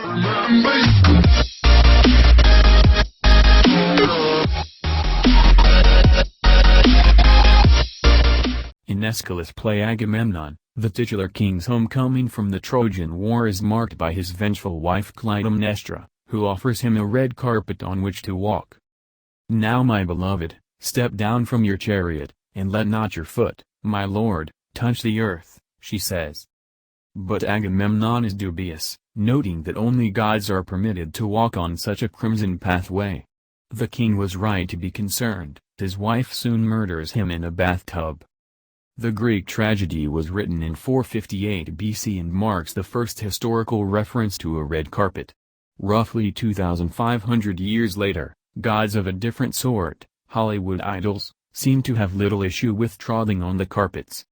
In Aeschylus' play Agamemnon, the titular king's homecoming from the Trojan War is marked by his vengeful wife Clytemnestra, who offers him a red carpet on which to walk. "Now my beloved, step down from your chariot, and let not your foot, my lord, touch the earth," she says. But Agamemnon is dubious, noting that only gods are permitted to walk on such a crimson pathway. The king was right to be concerned. His wife soon murders him in a bathtub. The Greek tragedy was written in 458 BC and marks the first historical reference to a red carpet. Roughly 2,500 years later, gods of a different sort, Hollywood idols, seem to have little issue with trotting on the carpets.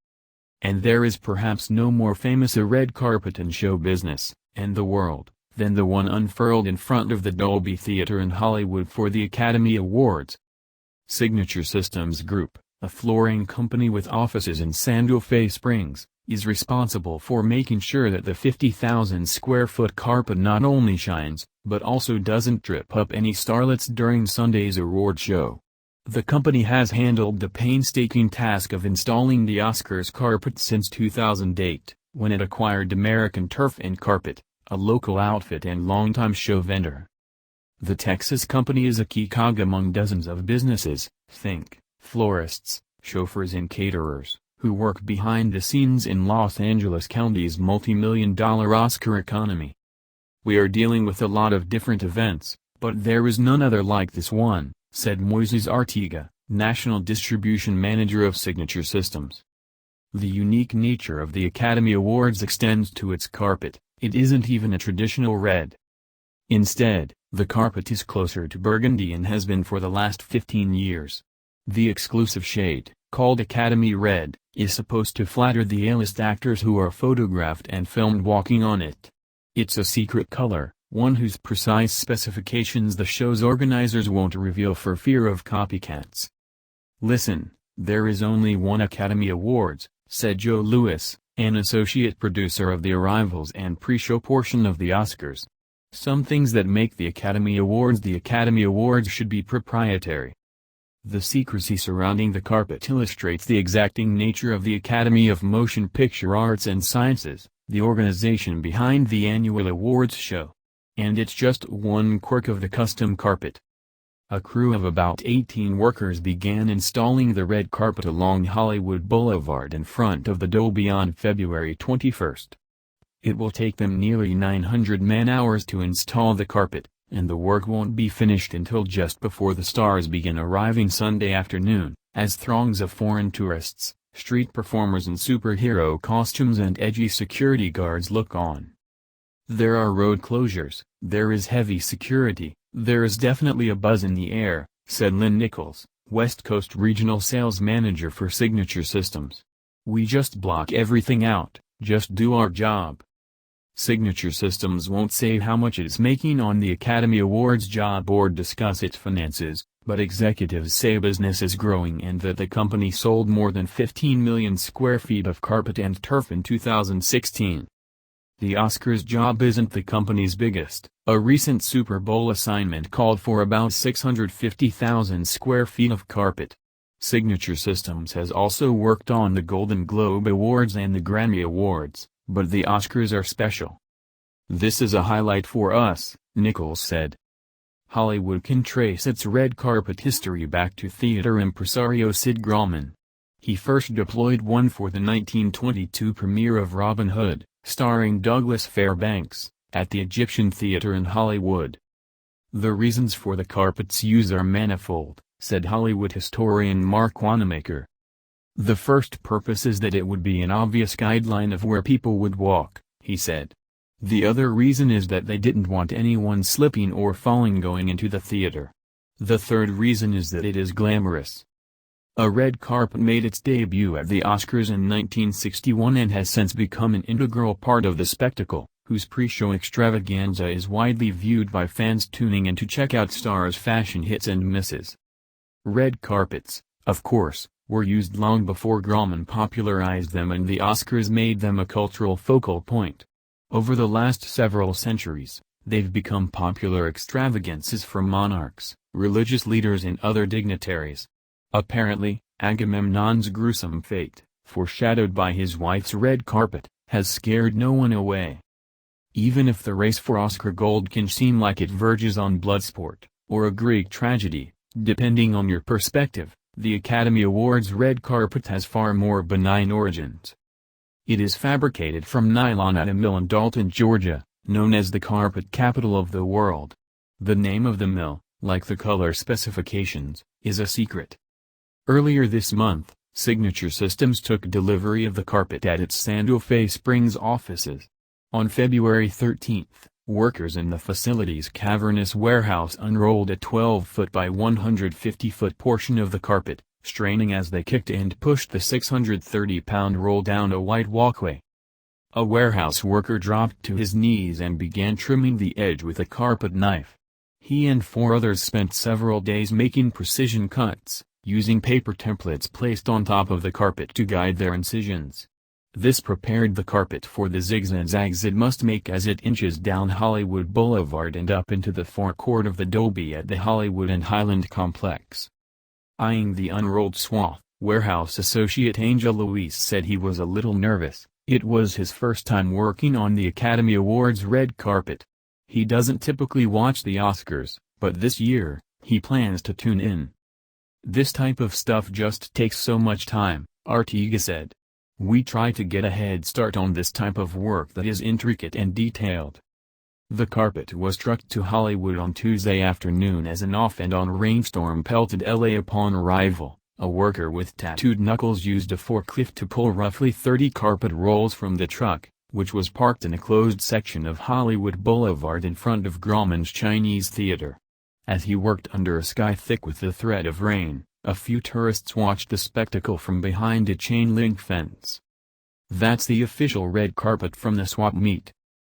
And there is perhaps no more famous a red carpet in show business, and the world, than the one unfurled in front of the Dolby Theatre in Hollywood for the Academy Awards. Signature Systems Group, a flooring company with offices in Santa Fe Springs, is responsible for making sure that the 50,000 square foot carpet not only shines, but also doesn't trip up any starlets during Sunday's award show. The company has handled the painstaking task of installing the Oscars carpet since 2008, when it acquired American Turf and Carpet, a local outfit and longtime show vendor. The Texas company is a key cog among dozens of businesses, think florists, chauffeurs and caterers, who work behind the scenes in Los Angeles County's multi-million-dollar Oscar economy. "We are dealing with a lot of different events, but there is none other like this one," said Moises Artiga, National Distribution Manager of Signature Systems. The unique nature of the Academy Awards extends to its carpet. It isn't even a traditional red. Instead, the carpet is closer to burgundy and has been for the last 15 years. The exclusive shade, called Academy Red, is supposed to flatter the A-list actors who are photographed and filmed walking on it. It's a secret color, one whose precise specifications the show's organizers won't reveal for fear of copycats. "Listen, there is only one Academy Awards," said Joe Lewis, an associate producer of the arrivals and pre-show portion of the Oscars. "Some things that make the Academy Awards should be proprietary." The secrecy surrounding the carpet illustrates the exacting nature of the Academy of Motion Picture Arts and Sciences, the organization behind the annual awards show. And it's just one quirk of the custom carpet. A crew of about 18 workers began installing the red carpet along Hollywood Boulevard in front of the Dolby on February 21. It will take them nearly 900 man-hours to install the carpet, and the work won't be finished until just before the stars begin arriving Sunday afternoon, as throngs of foreign tourists, street performers in superhero costumes and edgy security guards look on. There are road closures, there is heavy security, there is definitely a buzz in the air, said Lynn Nichols, West Coast Regional Sales Manager for Signature Systems. "We just block everything out, just do our job." Signature Systems won't say how much it is making on the Academy Awards job or discuss its finances, but executives say business is growing and that the company sold more than 15 million square feet of carpet and turf in 2016. The Oscars job isn't the company's biggest. A recent Super Bowl assignment called for about 650,000 square feet of carpet. Signature Systems has also worked on the Golden Globe Awards and the Grammy Awards, but the Oscars are special. "This is a highlight for us," Nichols said. Hollywood can trace its red carpet history back to theater impresario Sid Grauman. He first deployed one for the 1922 premiere of Robin Hood, starring Douglas Fairbanks, at the Egyptian Theatre in Hollywood. "The reasons for the carpet's use are manifold," said Hollywood historian Mark Wanamaker. "The first purpose is that it would be an obvious guideline of where people would walk," he said. "The other reason is that they didn't want anyone slipping or falling going into the theater. The third reason is that it is glamorous." A red carpet made its debut at the Oscars in 1961 and has since become an integral part of the spectacle, whose pre-show extravaganza is widely viewed by fans tuning in to check out stars' fashion hits and misses. Red carpets, of course, were used long before Grauman popularized them and the Oscars made them a cultural focal point. Over the last several centuries, They've become popular extravagances for monarchs, religious leaders and other dignitaries. Apparently, Agamemnon's gruesome fate, foreshadowed by his wife's red carpet, has scared no one away. Even if the race for Oscar gold can seem like it verges on bloodsport, or a Greek tragedy, depending on your perspective, the Academy Awards red carpet has far more benign origins. It is fabricated from nylon at a mill in Dalton, Georgia, known as the carpet capital of the world. The name of the mill, like the color specifications, is a secret. Earlier this month, Signature Systems took delivery of the carpet at its Santa Fe Springs offices. On February 13, workers in the facility's cavernous warehouse unrolled a 12-foot by 150-foot portion of the carpet, straining as they kicked and pushed the 630-pound roll down a white walkway. A warehouse worker dropped to his knees and began trimming the edge with a carpet knife. He and 4 others spent several days making precision cuts, using paper templates placed on top of the carpet to guide their incisions. This prepared the carpet for the zigs and zags it must make as it inches down Hollywood Boulevard and up into the forecourt of the Dolby at the Hollywood and Highland complex. Eyeing the unrolled swath, warehouse associate Angel Luis said he was a little nervous. It was his first time working on the Academy Awards red carpet. He doesn't typically watch the Oscars, but this year, he plans to tune in. "This type of stuff just takes so much time," Artiga said. "We try to get a head start on this type of work that is intricate and detailed." The carpet was trucked to Hollywood on Tuesday afternoon as an off-and-on rainstorm pelted LA upon arrival. A worker with tattooed knuckles used a forklift to pull roughly 30 carpet rolls from the truck, which was parked in a closed section of Hollywood Boulevard in front of Grauman's Chinese Theater. As he worked under a sky thick with the threat of rain, a few tourists watched the spectacle from behind a chain-link fence. "That's the official red carpet from the swap meet,"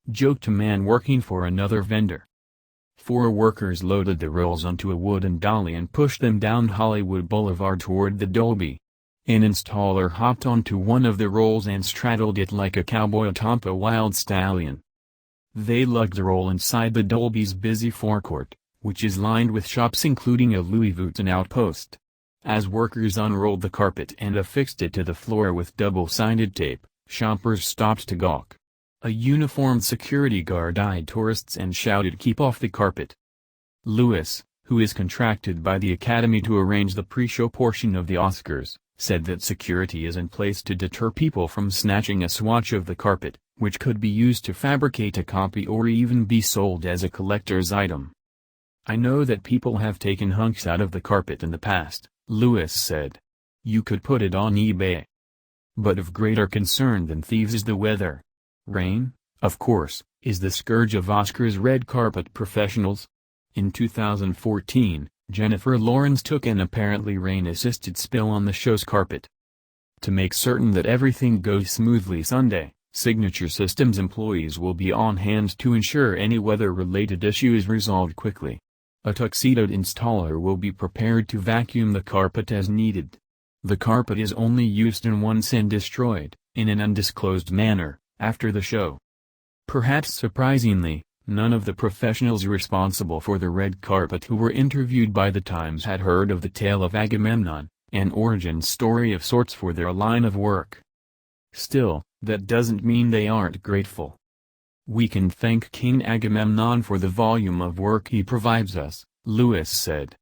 joked a man working for another vendor. 4 workers loaded the rolls onto a wooden dolly and pushed them down Hollywood Boulevard toward the Dolby. An installer hopped onto one of the rolls and straddled it like a cowboy atop a wild stallion. They lugged the roll inside the Dolby's busy forecourt, which is lined with shops including a Louis Vuitton outpost. As workers unrolled the carpet and affixed it to the floor with double-sided tape, shoppers stopped to gawk. A uniformed security guard eyed tourists and shouted, "Keep off the carpet." Lewis, who is contracted by the Academy to arrange the pre-show portion of the Oscars, said that security is in place to deter people from snatching a swatch of the carpet, which could be used to fabricate a copy or even be sold as a collector's item. "I know that people have taken hunks out of the carpet in the past," Lewis said. "You could put it on eBay. But of greater concern than thieves is the weather. Rain, of course, is the scourge of Oscars red carpet professionals." In 2014, Jennifer Lawrence took an apparently rain-assisted spill on the show's carpet. To make certain that everything goes smoothly Sunday, Signature Systems employees will be on hand to ensure any weather-related issue is resolved quickly. A tuxedoed installer will be prepared to vacuum the carpet as needed. The carpet is only used once and destroyed, in an undisclosed manner, after the show. Perhaps surprisingly, none of the professionals responsible for the red carpet who were interviewed by The Times had heard of the tale of Agamemnon, an origin story of sorts for their line of work. Still, that doesn't mean they aren't grateful. "We can thank King Agamemnon for the volume of work he provides us," Lewis said.